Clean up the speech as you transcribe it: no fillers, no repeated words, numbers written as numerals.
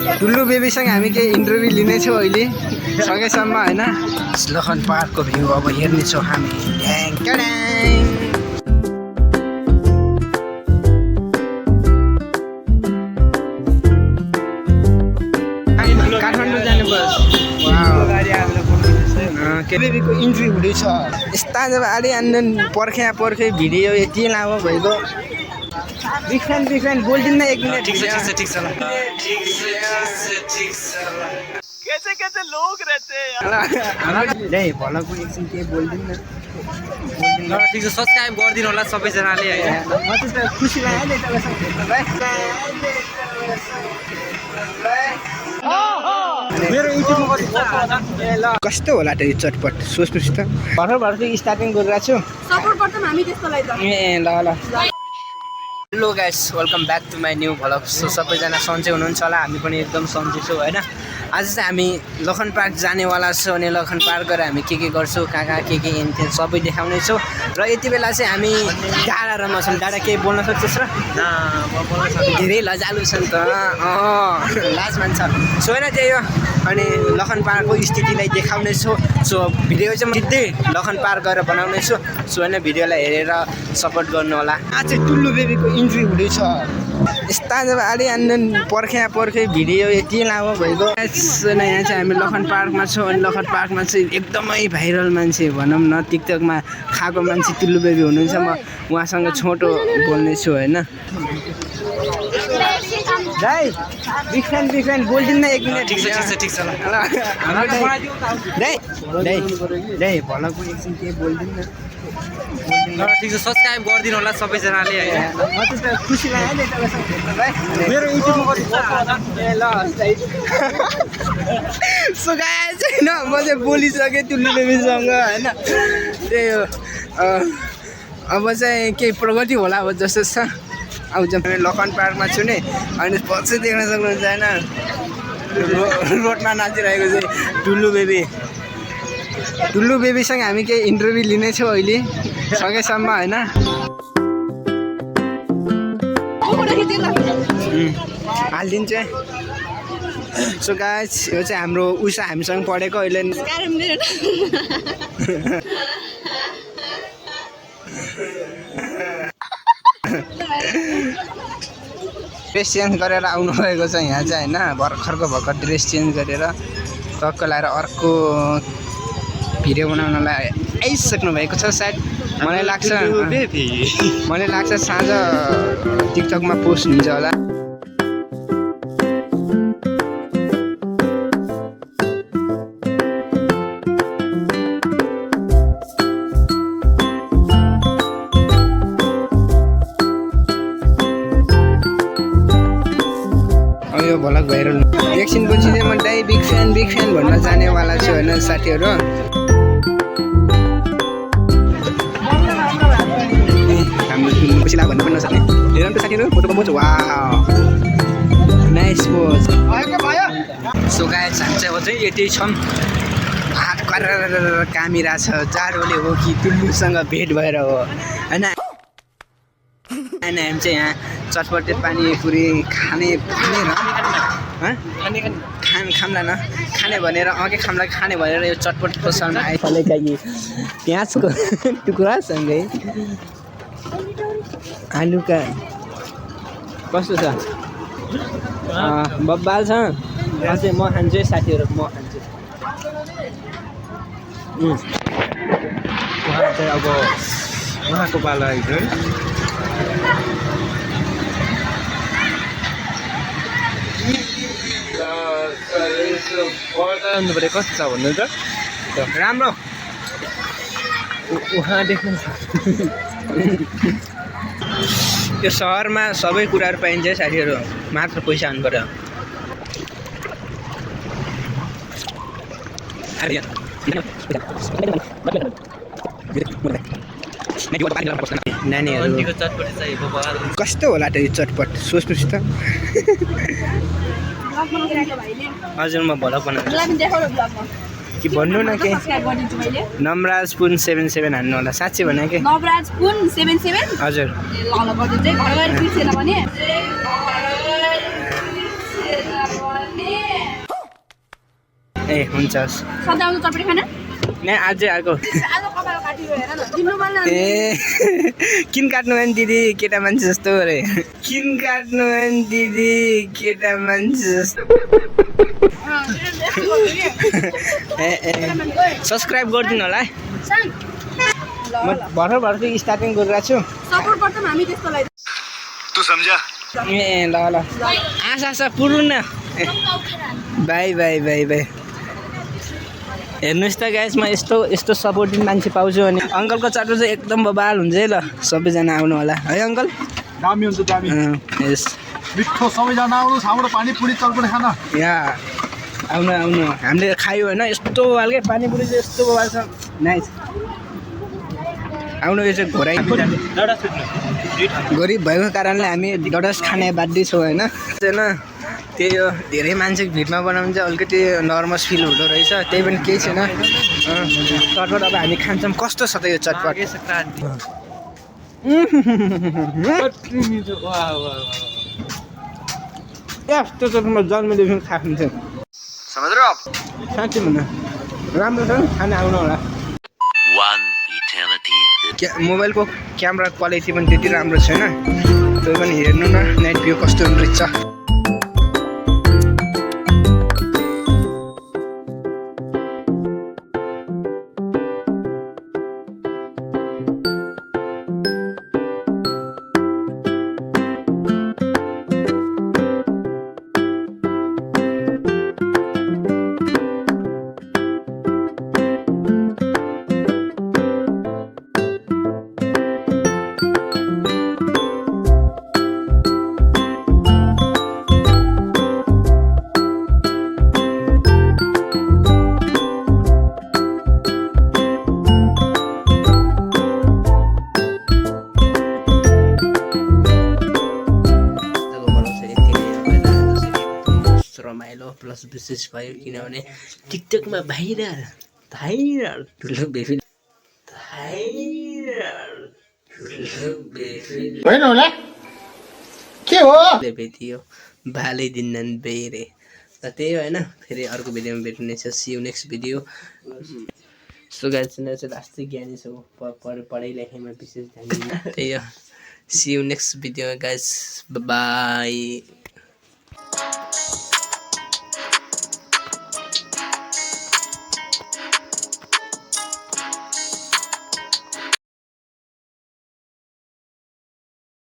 टुल्लु बेबीसँग हामी केही इन्टरभ्यू लिनेछौँ अहिले सकेसम्म होइन। लखन पार्कको भ्यू अब हेर्नेछौँ हामी। काठमाडौँ जाने बस बेबीको इन्ट्री हुँदैछ। यस्ता जब आडे आन्दन पर्खे भिडियो यति लामो भएको। बिग फ्यान बोलिदिन्न एक मिनट। ठीक छ कैसे लोग रहते हैं यार भलको एकछिन केही बोलिदिन्न। ठीक छ सब्स्क्राइब गरिदिनु होला सबैजनाले हैन। म त खुसी लाग्यो नि मेरो युट्युबमा कस्तो होला त यो चटपट सोच्नुहोस् त। भर्खर स्टार्टिङ गरिरहेको छु। सपोर्ट गर्छौँ हामी त्यसलाई त। ल hello guys welcome back to my new vlog. So सबैजना सन्चै हुनुहुन्छ होला, हामी पनि एकदम सन्चै छौँ होइन। आज चाहिँ हामी लखन पार्क जानेवाला छौँ अनि लखन पार्क गएर हामी के गर्छौँ कहाँ के इन्थेन सबै देखाउनेछौँ। र यति बेला चाहिँ हामी डाँडा रमाउँछौँ। डाँडा केही बोल्न सक्छस् र? धेरै लजालु छ नि त, लाज मान्छ। सो होइन त्यही हो। अनि लखन पार्कको स्थितिलाई देखाउनेछु। सो भिडियो चाहिँ म सिधै लखन पार्क गएर बनाउनेछु। सो होइन भिडियोलाई हेरेर सपोर्ट गर्नु होला। आज चाहिँ टुल्लु बेबीको इन्ट्री हुँदैछ। यस्ता जब आडे आन्दन पर्खे भिडियो यति लामो भएको। यहाँ चाहिँ हामी लखन पार्कमा छौँ अनि लखन पार्कमा चाहिँ एकदमै भाइरल मान्छे भनौँ न, टिकटकमा खाएको मान्छे टुल्लु बेबी हुनुहुन्छ। म उहाँसँग छोटो बोल्नेछु होइन। दाइ बिग फ्यान बोलिदिन्न एक मिनट। ठीक छ दाइ भलको एकछिन केही बोलिदिन्न। ठीक छ सब्स्क्राइब गरिदिनु होला सबैजनाले हैन। म त खुसी लाग्यो नि मेरो युट्युबमा सो गाइस होइन म चाहिँ बोलिसकेँ टुल्लु बेबीसँग होइन। त्यही हो। अब चाहिँ केही प्रगति होला अब जस्तो छ। आउँछ लखन पार्कमा छु नि अनि पछि देख्न सक्नुहुन्छ होइन रोडमा नाचिरहेको चाहिँ टुल्लु बेबीसँग हामी केही इन्टरभ्यू लिनेछौँ अहिले सकेसम्म होइन। हालिदिन्छु। सो गाइस यो चाहिँ हाम्रो उषा हामीसँग पढेको अहिले ड्रेस चेन्ज गरेर आउनुभएको छ यहाँ चाहिँ होइन। भर्खर ड्रेस चेन्ज गरेर टक्क लाएर अर्को भिडियो बनाउनलाई आइसक्नु भएको छ सायद। मलाई लाग्छ साँझ टिकटकमा पोस्ट हुन्छ होला। यो भलक भाइरल एकछिनपछि चाहिँ म दाइ बिग फ्यान भन्न जानेवाला छु होइन साथीहरू। हाम्रो खुसी लाग्यो भन्नु पनि नसक्ने हेर त साथीहरू photo compose. Wow nice pose. So guys हामी चाहिँ अझै यति छौँ। हात गरेर कामिरा छ, जाडोले हो कि टुल्लुसँग भेट भएर हो होइन। अनि हामी चाहिँ यहाँ चटपटे पानीपुरी खाने भनेर खाने भनेर अघि खाने भनेर यो चटपट पसलमा आइफलेका यी प्याजको टुक्रासँगै आलुका कस्तो छ बब्बाल छ। अझै म खान्छु है साथीहरू, म खान्छु। उहाँ चाहिँ अब उहाँको पालो आइदियो है। कस्तो छ भन्नु त राम्रो उहाँ देख्नु यो सहरमा सबै कुराहरू पाइन्छ साथीहरू, मात्र पैसा हुनु पर्यो। नानीहरू कस्तो होला त यो चटपट सोच्नुहोस् त। हजुर म भलक बनाउँछु कि भन्नु न के। नमराज पुन 77 हान्नु होला। साँच्चै भने के नवराज पुन 77 हजुर। ल गर्दै चाहिँ घर गएर बिर्सेन भने ए हुन्छ सधैँ आउँछ चटपटी खाना नै अझै आएको आज कपाल काटियो हेर न दिनु पर्ने ए किन काट्नु भयो नि दिदी केटा मान्छे जस्तो अरे किन काट्नु भयो नि दिदी केटा मान्छे जस्तो ए सब्सक्राइब गरिदिनु होला है म भर्खर भर्खर स्टार्टिङ गरिरहेको छु सपोर्ट गर्छौँ हामी त्यसकोलाई तू समझा ए ल ल आशा पुरु न बाई बाई बाई बाई हेर्नुहोस् त गाइस म यस्तो सपोर्टिङ मान्छे पाउँछु अनि अङ्कलको चटो चाहिँ एकदम बबाल हुन्छ है ल सबैजना आउनु होला है अङ्कल दामी हुन्छ दामी यस मिठो सबैजना आउनुहोस् हाम्रो पानीपुरी चटपटी खान यहाँ आउनु आउनु हामीले खायो होइन यस्तो बबाल क्या पानीपुरी चाहिँ यस्तो बबाल छ नाइस आउनु यो चाहिँ घोराइ गरिब भएको कारणले हामी डडस खाने बाध्य छौँ होइन त्यही हो धेरै मान्छेको भिडमा बनाउनु चाहिँ अलिकति नर्भस फिल हुँदो रहेछ त्यही पनि केही छैन चटपट अब हामी खान्छौँ कस्तो छ त यो चटपट यस्तो चटपट जन्मेदेखि खान्छ साँच्चै भन्नु राम्रो छ खाना आउनु होला मोबाइलको क्यामेरा क्वालिटी पनि त्यति राम्रो छैन त्यो पनि हेर्नु न नाइट भ्यू कस्तो रहेछ रमाइलो प्लस विशेष भयो किनभने टिकटकमा भाइरल ठुलो बेबी थियो भाले दिन्नन् बेरे र त्यही होइन फेरि अर्को भिडियोमा भेट्नेछ see you next video so guys चाहिँ लास्टै ज्ञानी छ पढाइ लेखाइमा विशेष ध्यान दिनु त्यही हो see you next video guys by